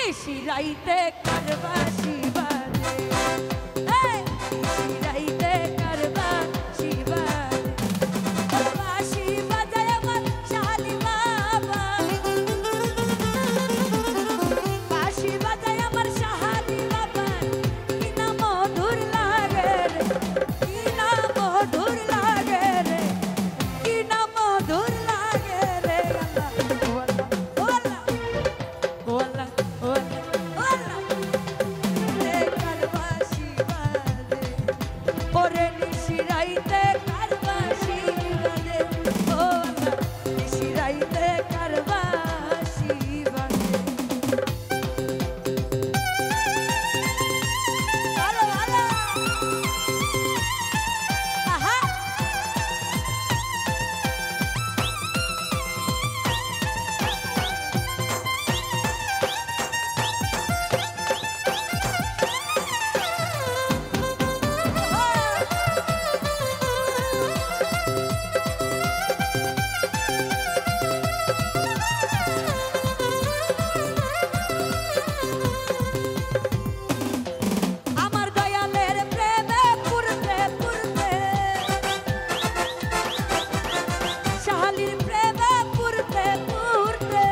নিশি রাইতে কারবা শিবারে এই নিশি রাইতে কারবা শিবারে বাঁশি বাজায় আমার শালি বাবা বাঁশি বাজায় আমার শালি বাবা কি না মধুর লাগে রে কি না মধুর লাগে রে কি না মধুর লাগে রে ওলা ওলা রে কারবা শিবারে ওরে নিশি রাইতে কারবা শিবারে ওলা নিশি রাইতে কারবা শিবারে ভালো ভালো আহা আমার দয়ালের প্রেমে পুরতে পুরতে শালির প্রেমে পুরতে পুরতে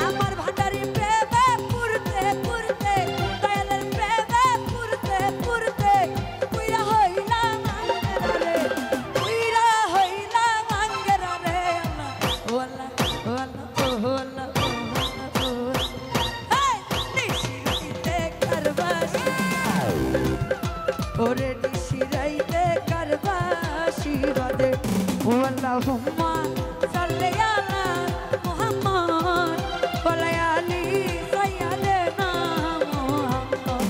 আমার ভান্ডারির প্রেমে পুরতে পুরতে দয়ালের প্রেমে পুরতে পুরতে পুইরা হইলাম আঙ্গেরা রে পুইরা হইলাম আঙ্গেরা রে ওলা ওলা ওলা ওরে নিশি রাইতে কারবা শিবারে আল্লাহুম্মা সাল্লি আলা মুহাম্মদ ওয়া আলি সাইয়্যিদিনা মুহাম্মদ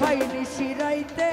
ভাই নিশিরাইতে